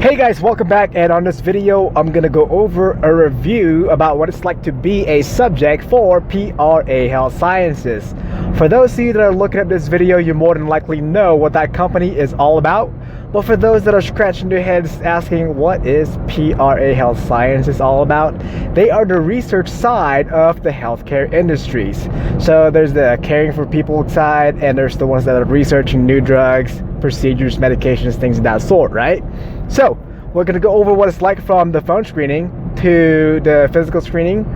Hey guys, welcome back, and on this video I'm gonna go over a review about what it's like to be a subject for PRA Health Sciences. For those of you that are looking at this video, you more than likely know what that company is all about. But for those that are scratching their heads asking what is PRA Health Sciences all about, they are the research side of the healthcare industries. So there's the caring for people side, and there's the ones that are researching new drugs, procedures, medications, things of that sort, right? So we're going to go over what it's like from the phone screening to the physical screening,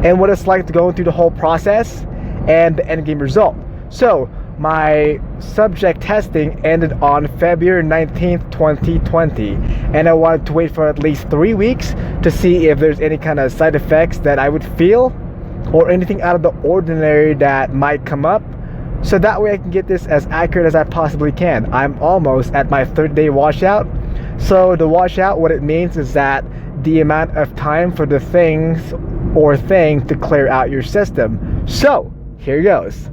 and what it's like to go through the whole process and the end game result. So my subject testing ended on February 19th, 2020, and I wanted to wait for at least 3 weeks to see if there's any kind of side effects that I would feel or anything out of the ordinary that might come up, so that way I can get this as accurate as I possibly can. I'm almost at my 3rd day washout. So the washout, what it means is that the amount of time for the things or thing to clear out your system. So here goes.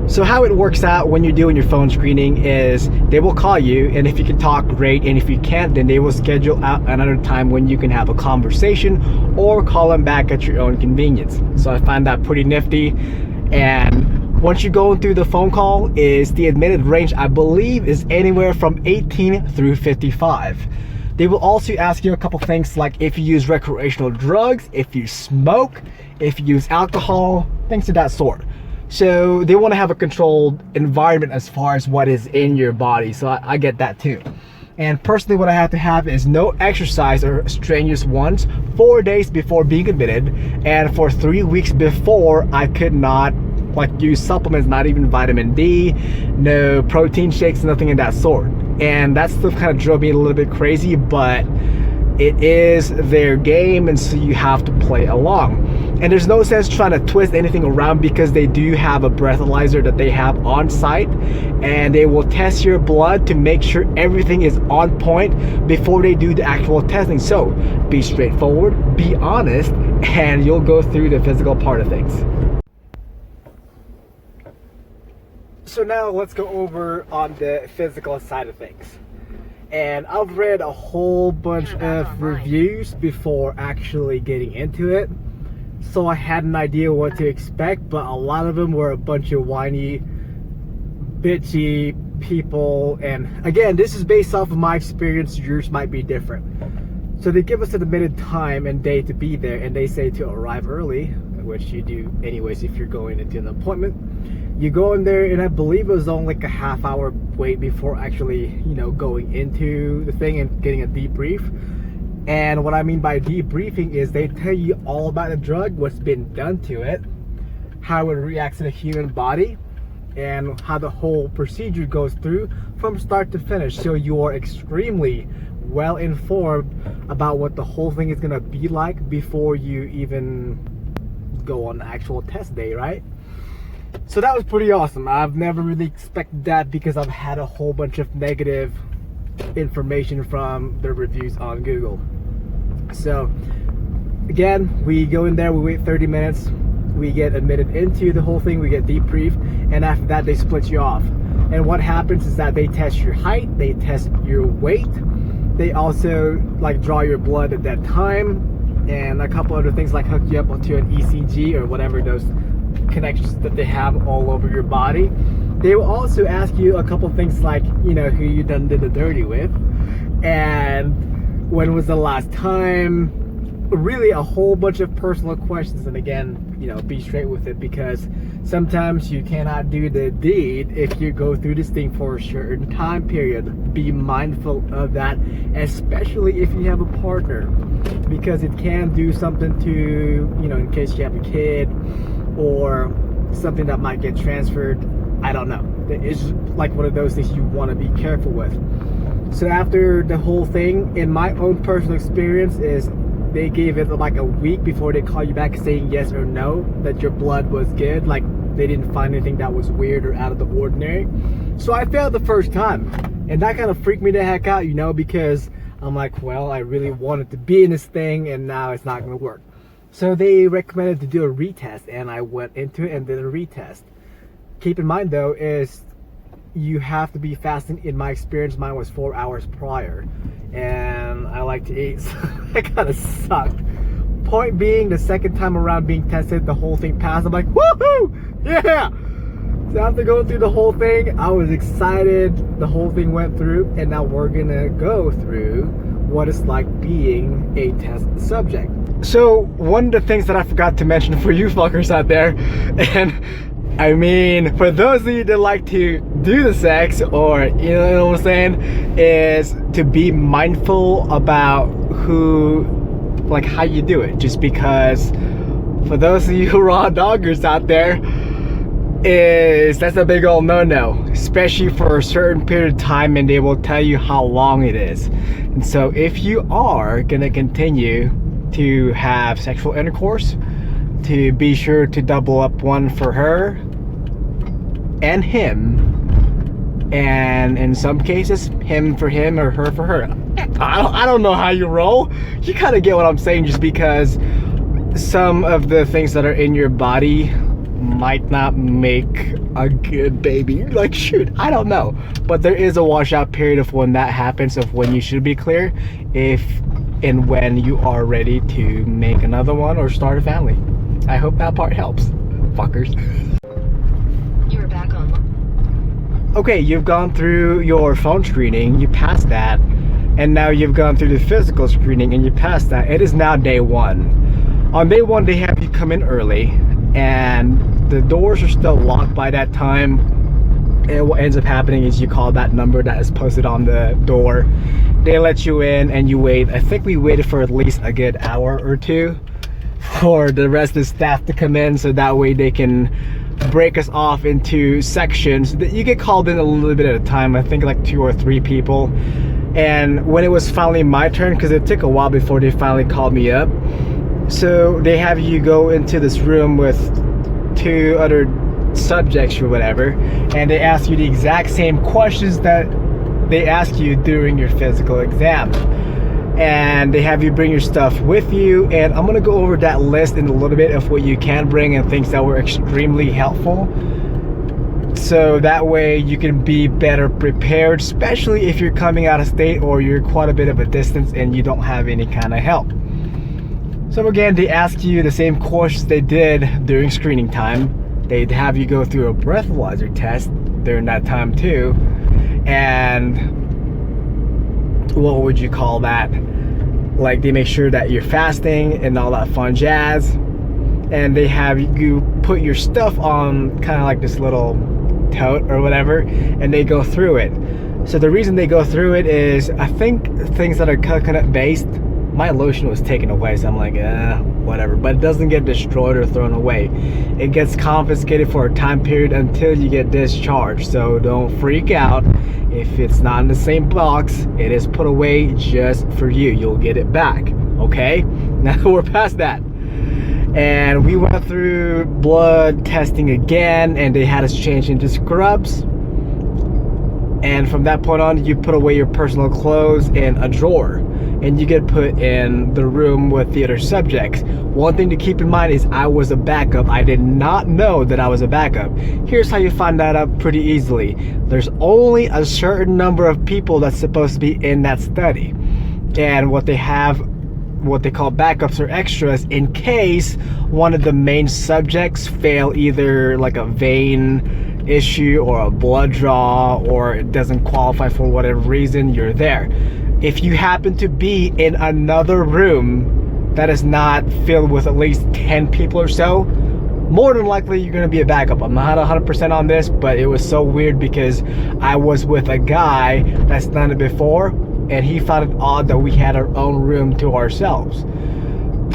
So how it works out when you're doing your phone screening is they will call you, and if you can talk, great, and if you can't, then they will schedule out another time when you can have a conversation or call them back at your own convenience. So I find that pretty nifty. And once you go through the phone call, is the admitted range, I believe, is anywhere from 18 through 55. They will also ask you a couple things like if you use recreational drugs, if you smoke, if you use alcohol, things of that sort. So they want to have a controlled environment as far as what is in your body. So I get that too. And personally, what I have to have is no exercise or strenuous ones 4 days before being admitted, and for 3 weeks before I could not use supplements, not even vitamin D, no protein shakes, nothing of that sort. And that stuff kind of drove me a little bit crazy, but it is their game, and so you have to play along. And there's no sense trying to twist anything around, because they do have a breathalyzer that they have on site, and they will test your blood to make sure everything is on point before they do the actual testing. So be straightforward, be honest, and you'll go through the physical part of things. So now let's go over on the physical side of things. And I've read a whole bunch of reviews before actually getting into it, so I had an idea what to expect, but a lot of them were a bunch of whiny, bitchy people. And again, this is based off of my experience, yours might be different. So they give us an admitted time and day to be there, and they say to arrive early, which you do anyways if you're going into an appointment. You go in there, and I believe it was only like a half-hour wait before actually, going into the thing and getting a debrief. And what I mean by debriefing is they tell you all about the drug, what's been done to it, how it reacts to the human body, and how the whole procedure goes through from start to finish. So you are extremely well informed about what the whole thing is gonna be like before you even go on the actual test day, right? So that was pretty awesome. I've never really expected that, because I've had a whole bunch of negative information from the reviews on Google. So again, we go in there, we wait 30 minutes, we get admitted into the whole thing, we get debriefed, and after that they split you off. And what happens is that they test your height, they test your weight, they also draw your blood at that time, and a couple other things like hook you up onto an ECG or whatever those connections that they have all over your body. They will also ask you a couple things like, who you done did the dirty with, and when was the last time, really a whole bunch of personal questions. And again, be straight with it, because sometimes you cannot do the deed if you go through this thing for a certain time period. Be mindful of that, especially if you have a partner, because it can do something to, in case you have a kid or something that might get transferred. I don't know. It's like one of those things you want to be careful with. So after the whole thing, in my own personal experience, is they gave it like a week before they call you back saying yes or no, that your blood was good. Like they didn't find anything that was weird or out of the ordinary. So I failed the first time, and that kind of freaked me the heck out, because I'm like, well, I really wanted to be in this thing, and now it's not going to work. So they recommended to do a retest, and I went into it and did a retest. Keep in mind though, is you have to be fasting. In my experience, mine was 4 hours prior, and I like to eat, so that kind of sucked. Point being, the second time around being tested, the whole thing passed. I'm like, woohoo, yeah. So after going through the whole thing, I was excited. The whole thing went through, and now we're gonna go through what it's like being a test subject. So one of the things that I forgot to mention for you fuckers out there, and I mean, for those of you that like to do the sex, or you know what I'm saying, is to be mindful about like how you do it. Just because for those of you raw doggers out there, that's a big old no-no, especially for a certain period of time, and they will tell you how long it is. And so if you are gonna continue to have sexual intercourse, to be sure to double up one for her and him, and in some cases him for him or her for her. I don't know how you roll. You kind of get what I'm saying, just because some of the things that are in your body might not make a good baby. Like, shoot, I don't know, but there is a washout period of when that happens, of when you should be clear, if and when you are ready to make another one or start a family. I hope that part helps, fuckers. You're back on. Okay, you've gone through your phone screening, you passed that, and now you've gone through the physical screening and you passed that. It is now day one. On day one, they have you come in early, and the doors are still locked by that time. And what ends up happening is you call that number that is posted on the door. They let you in and you wait. I think we waited for at least a good hour or two for the rest of the staff to come in, so that way they can break us off into sections. You get called in a little bit at a time, I think like 2 or 3 people. And when it was finally my turn, because it took a while before they finally called me up, so they have you go into this room with 2 other subjects or whatever, and they ask you the exact same questions that they ask you during your physical exam. And they have you bring your stuff with you, and I'm gonna go over that list in a little bit of what you can bring and things that were extremely helpful, so that way you can be better prepared, especially if you're coming out of state or you're quite a bit of a distance and you don't have any kind of help. So again, they ask you the same questions they did during screening time. They'd have you go through a breathalyzer test during that time too, and what would you call that? Like, they make sure that you're fasting and all that fun jazz, and they have you put your stuff on kind of like this little tote or whatever, and they go through it. So the reason they go through it is, I think things that are coconut based, my lotion was taken away, so I'm like, whatever. But it doesn't get destroyed or thrown away. It gets confiscated for a time period until you get discharged. So don't freak out. If it's not in the same box, it is put away just for you. You'll get it back, okay? Now we're past that. And we went through blood testing again, and they had us change into scrubs. And from that point on, you put away your personal clothes in a drawer, and you get put in the room with the other subjects. One thing to keep in mind is I was a backup. I did not know that I was a backup. Here's how you find that out pretty easily. There's only a certain number of people that's supposed to be in that study, and what they call backups or extras, in case one of the main subjects fail either like a vein issue or a blood draw, or it doesn't qualify for whatever reason. You're there. If you happen to be in another room that is not filled with at least 10 people or so, more than likely you're going to be a backup. I'm not 100% on this, but it was so weird because I was with a guy that's done it before, and he found it odd that we had our own room to ourselves.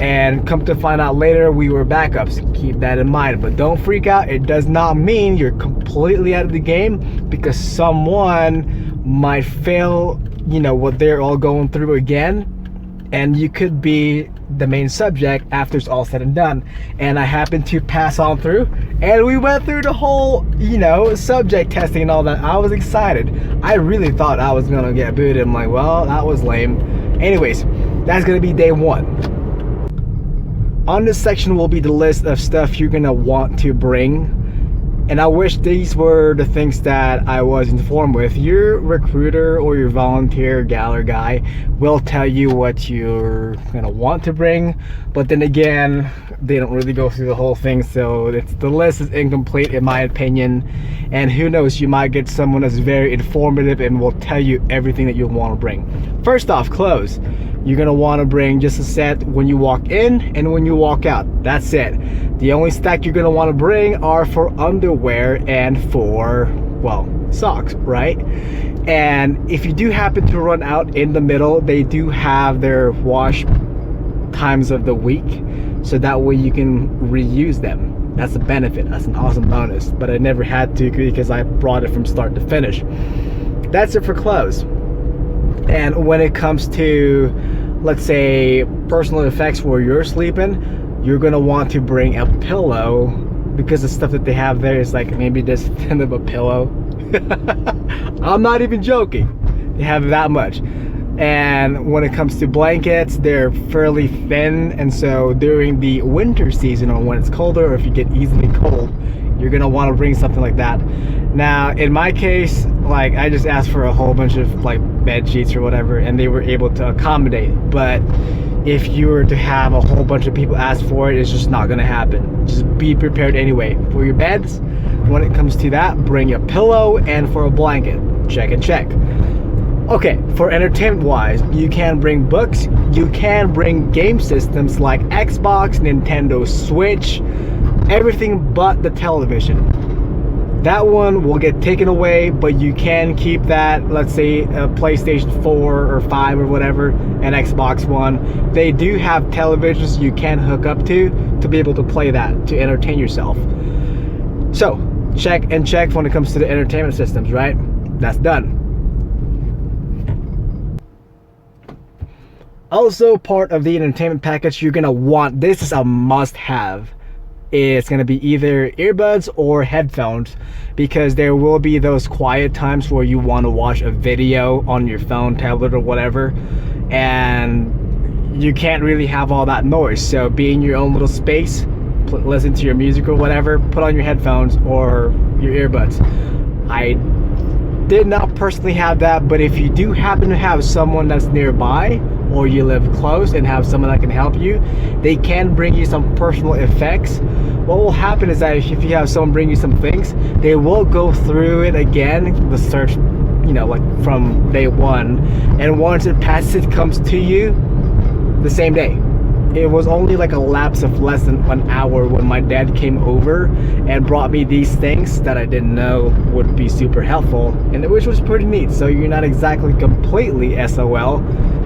And come to find out later, we were backups. Keep that in mind, but don't freak out. It does not mean you're completely out of the game, because someone might fail, you know, what they're all going through again, and you could be the main subject after it's all said and done. And I happened to pass on through, and we went through the whole, you know, subject testing and all that. I was excited. I really thought I was gonna get booted. I'm like, well, that was lame. Anyways, that's gonna be day one. On this section will be the list of stuff you're gonna want to bring And I wish these were the things that I was informed with. Your recruiter or your volunteer gal or guy will tell you what you're gonna want to bring, but then again, they don't really go through the whole thing, so the list is incomplete in my opinion. And who knows, you might get someone that's very informative and will tell you everything that you want to bring. First off, clothes. You're gonna want to bring just a set when you walk in and when you walk out. That's it. The only stack you're gonna want to bring are for underwear and for, well, socks, right? And if you do happen to run out in the middle, they do have their wash times of the week, so that way you can reuse them. That's a benefit. That's an awesome bonus, but I never had to because I brought it from start to finish. That's it for clothes. And when it comes to, let's say, personal effects where you're sleeping, you're gonna want to bring a pillow, because the stuff that they have there is like maybe this thin of a pillow. I'm not even joking. They have that much. And when it comes to blankets, they're fairly thin, and so during the winter season, or when it's colder, or if you get easily cold, you're gonna want to bring something like that. Now in my case, like, I just asked for a whole bunch of like bed sheets or whatever, and they were able to accommodate. But if you were to have a whole bunch of people ask for it, it's just not gonna happen. Just be prepared anyway. For your beds, when it comes to that, bring a pillow, and for a blanket, check and check. Okay, for entertainment wise, you can bring books, you can bring game systems like Xbox, Nintendo Switch, everything but the television. That one will get taken away, but you can keep that, let's say a PlayStation 4 or 5 or whatever, an Xbox One. They do have televisions you can hook up to be able to play that, to entertain yourself. So, check and check when it comes to the entertainment systems, right? That's done. Also, part of the entertainment package you're gonna want, this is a must-have, it's gonna be either earbuds or headphones, because there will be those quiet times where you want to watch a video on your phone, tablet, or whatever, and you can't really have all that noise. So be in your own little space, listen to your music or whatever, put on your headphones or your earbuds. I did not personally have that, but if you do happen to have someone that's nearby, or you live close and have someone that can help you, they can bring you some personal effects. What will happen is that if you have someone bring you some things, they will go through it again, the search, you know, like from day one, and once it passes, it comes to you the same day. It was only like a lapse of less than an hour when my dad came over and brought me these things that I didn't know would be super helpful, and which was pretty neat. So you're not exactly completely SOL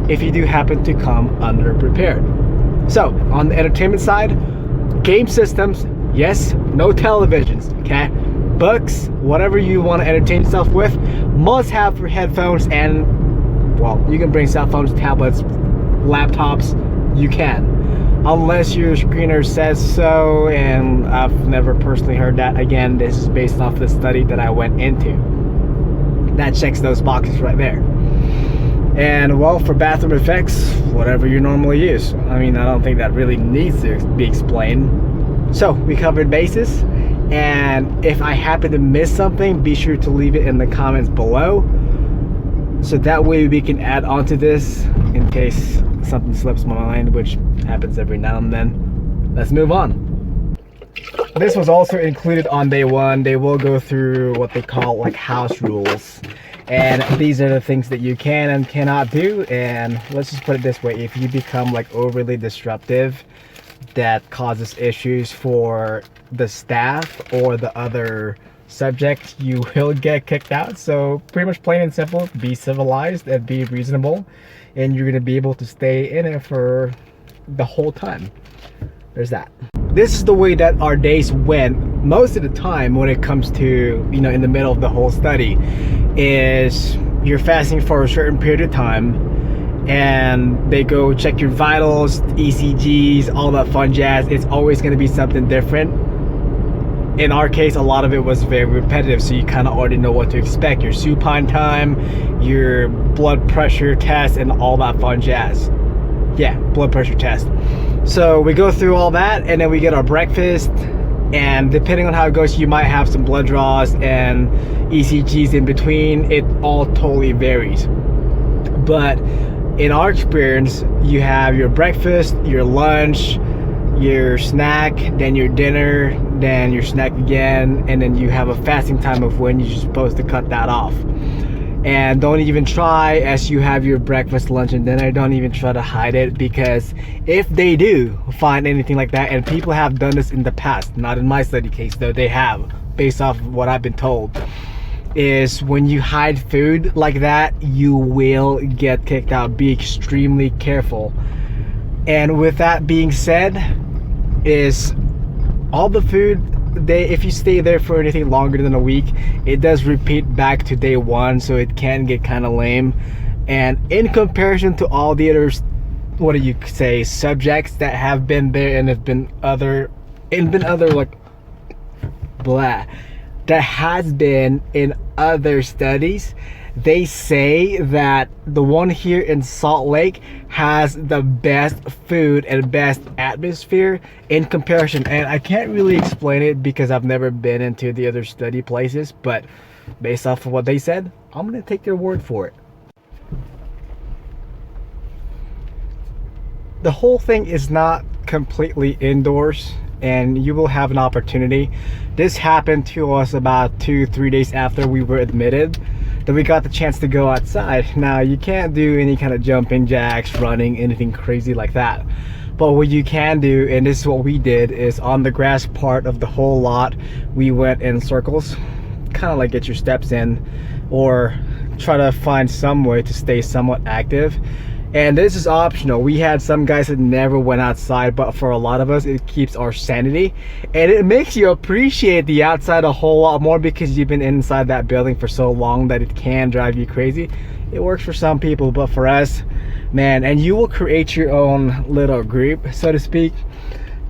if you do happen to come underprepared. So on the entertainment side, game systems, yes, no televisions, okay? Books, whatever you want to entertain yourself with, must have for headphones, and, well, you can bring cell phones, tablets, laptops, you can. Unless your screener says so, and I've never personally heard that. Again, this is based off the study that I went into. That checks those boxes right there. And, well, for bathroom effects, whatever you normally use. I mean, I don't think that really needs to be explained. So, we covered bases. And if I happen to miss something, be sure to leave it in the comments below, so that way we can add on to this in case something slips my mind, which happens every now and then. Let's move on. This was also included on day one. They will go through what they call like house rules, and these are the things that you can and cannot do. And let's just put it this way: if you become like overly disruptive, that causes issues for the staff or the other subject, you will get kicked out. So pretty much plain and simple, be civilized and be reasonable, and you're gonna be able to stay in it for the whole time. There's that. This is the way that our days went most of the time when it comes to, you know, in the middle of the whole study, is you're fasting for a certain period of time, and they go check your vitals, ECGs, all that fun jazz. It's always going to be something different. In our case, a lot of it was very repetitive, so you kind of already know what to expect. Your supine time, your blood pressure test, and all that fun jazz. Yeah, blood pressure test. So we go through all that, and then we get our breakfast, And depending on how it goes, you might have some blood draws and ECGs in between. It all totally varies. But in our experience, you have your breakfast, your lunch, your snack, then your dinner, then your snack again, and then you have a fasting time of when you're supposed to cut that off. And don't even try, as you have your breakfast, lunch, and dinner, don't even try to hide it, because if they do find anything like that, and people have done this in the past, not in my study case though, they have, based off of what I've been told, is when you hide food like that, you will get kicked out. Be extremely careful. And with that being said, is all the food, if you stay there for anything longer than a week, it does repeat back to day one, so it can get kind of lame. And in comparison to all the other, what do you say, subjects that have been there and have been other like blah, that has been in other studies, they say that the one here in Salt Lake has the best food and best atmosphere in comparison. And I can't really explain it because I've never been into the other study places, but based off of what they said, I'm gonna take their word for it. The whole thing is not completely indoors, and you will have an opportunity. This happened to us about 2-3 days after we were admitted, that we got the chance to go outside. Now, you can't do any kind of jumping jacks, running, anything crazy like that. But what you can do, and this is what we did, is on the grass part of the whole lot, we went in circles, kind of like get your steps in, or try to find some way to stay somewhat active. And this is optional. We had some guys that never went outside, but for a lot of us, it keeps our sanity. And it makes you appreciate the outside a whole lot more, because you've been inside that building for so long that it can drive you crazy. It works for some people, but for us, man, and you will create your own little group, so to speak.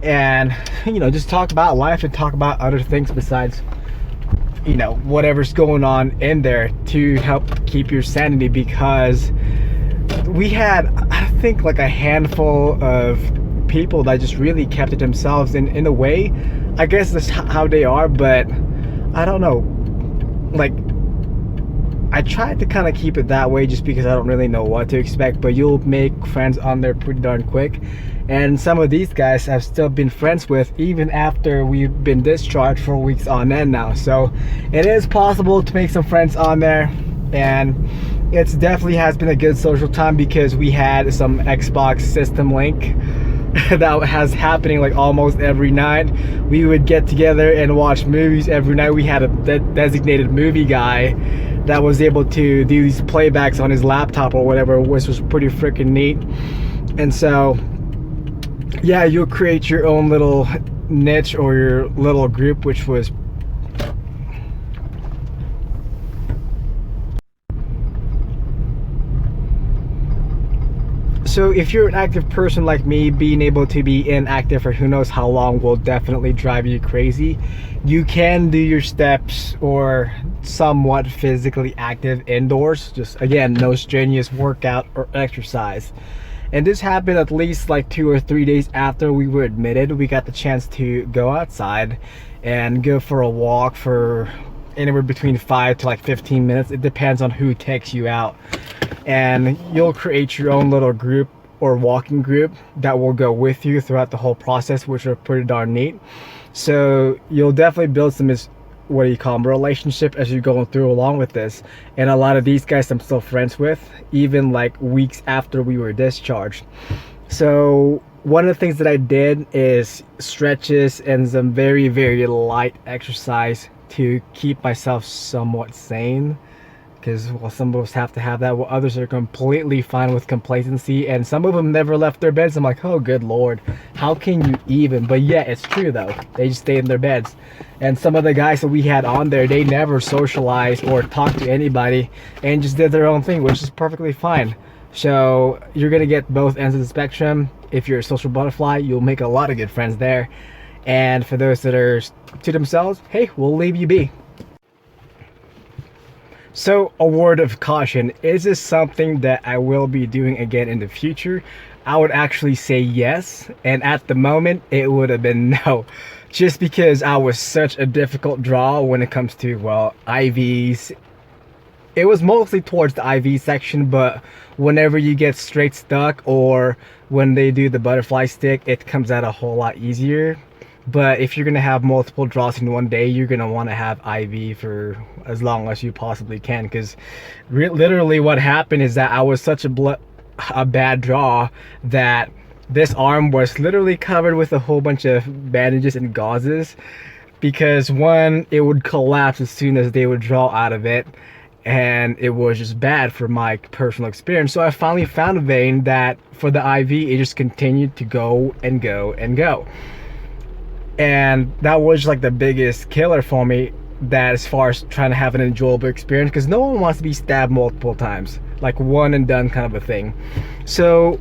And, you know, just talk about life and talk about other things besides, you know, whatever's going on in there, to help keep your sanity. Because we had, I think, like a handful of people that just really kept it themselves, in a way, I guess that's how they are. But I don't know, like, I tried to kind of keep it that way just because I don't really know what to expect. But you'll make friends on there pretty darn quick, and some of these guys I've still been friends with even after we've been discharged for weeks on end now. So it is possible to make some friends on there, and it's definitely has been a good social time, because we had some Xbox system link that has happening like almost every night. We would get together and watch movies every night. We had a designated movie guy that was able to do these playbacks on his laptop or whatever, which was pretty freaking neat. And so yeah, you'll create your own little niche or your little group, which was so if you're an active person like me, being able to be inactive for who knows how long will definitely drive you crazy. You can do your steps or somewhat physically active indoors, just again, no strenuous workout or exercise. And this happened at least like 2 or 3 days after we were admitted. We got the chance to go outside and go for a walk for anywhere between 5 to like 15 minutes. It depends on who takes you out. And you'll create your own little group or walking group that will go with you throughout the whole process, which are pretty darn neat. So you'll definitely build some, what do you call them, relationship as you're going through along with this. And a lot of these guys I'm still friends with, even like weeks after we were discharged. So one of the things that I did is stretches and some very, very light exercise to keep myself somewhat sane. Because, well, some of us have to have that, while others are completely fine with complacency, and some of them never left their beds. I'm like, oh good lord, how can you even? But yeah, it's true though, they just stayed in their beds. And some of the guys that we had on there, they never socialized or talked to anybody and just did their own thing, which is perfectly fine. So you're gonna get both ends of the spectrum. If you're a social butterfly, you'll make a lot of good friends there, and for those that are to themselves, hey, we'll leave you be. So a word of caution, is this something that I will be doing again in the future? I would actually say yes, and at the moment it would have been no. just because I was such a difficult draw when it comes to, well, IVs. It was mostly towards the IV section, but whenever you get straight stuck or when they do the butterfly stick, it comes out a whole lot easier. But if you're gonna have multiple draws in one day, you're gonna want to have IV for as long as you possibly can, because literally what happened is that I was such a bad draw that this arm was literally covered with a whole bunch of bandages and gauzes, because one, it would collapse as soon as they would draw out of it, and it was just bad for my personal experience. So I finally found a vein that for the IV, it just continued to go and go and go. And that was like the biggest killer for me, that as far as trying to have an enjoyable experience, because no one wants to be stabbed multiple times, like one and done kind of a thing. So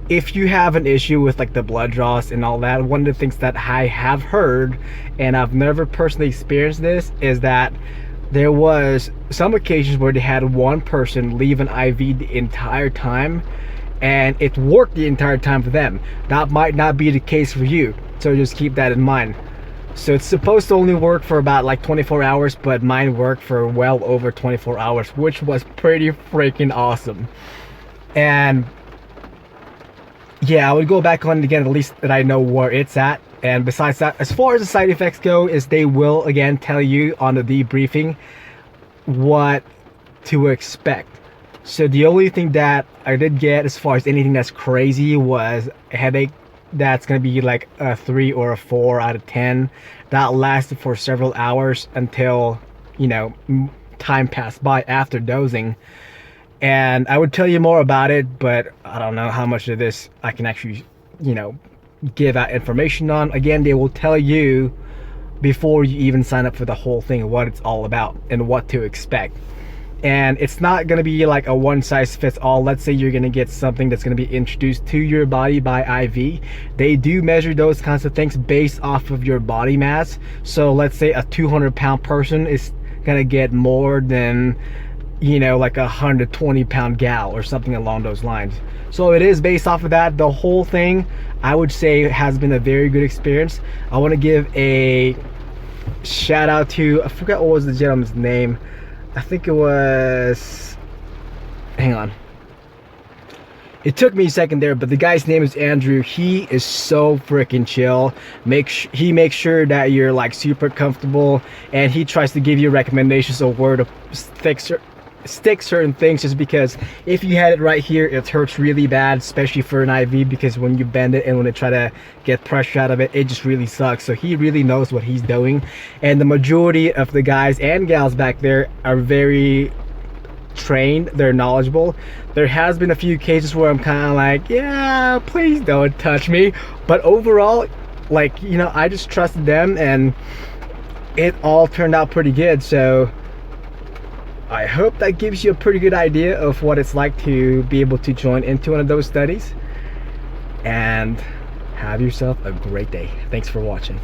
if you have an issue with like the blood draws and all that, one of the things that I have heard, and I've never personally experienced this, is that there was some occasions where they had one person leave an IV the entire time and it worked the entire time for them. That might not be the case for you, so just keep that in mind. So it's supposed to only work for about like 24 hours, but mine worked for well over 24 hours, which was pretty freaking awesome. And yeah, I would go back on it again, at least that I know where it's at. And besides that, as far as the side effects go, is they will again tell you on the debriefing what to expect. So the only thing that I did get as far as anything that's crazy was a headache that's going to be like a 3 or a 4 out of 10. That lasted for several hours until, you know, time passed by after dosing. And I would tell you more about it, but I don't know how much of this I can actually, you know, give out information on. Again, they will tell you before you even sign up for the whole thing what it's all about and what to expect. And it's not going to be like a one size fits all. Let's say you're going to get something that's going to be introduced to your body by IV. They do measure those kinds of things based off of your body mass. So let's say a 200-pound person is going to get more than, you know, like a 120-pound gal or something along those lines. So it is based off of that. The whole thing, I would say, has been a very good experience. I want to give a shout out to, I forgot what was the gentleman's name. I think it was, hang on, it took me a second there, but the guy's name is Andrew. He is so freaking chill. He makes sure that you're like super comfortable, and he tries to give you recommendations of where to stick certain things, just because if you had it right here, it hurts really bad, especially for an IV, because when you bend it and when they try to get pressure out of it, it just really sucks. So he really knows what he's doing, and the majority of the guys and gals back there are very trained. They're knowledgeable. There has been a few cases where I'm kind of like, yeah, please don't touch me, but overall, like, you know, I just trusted them and it all turned out pretty good. So I hope that gives you a pretty good idea of what it's like to be able to join into one of those studies. And have yourself a great day. Thanks for watching.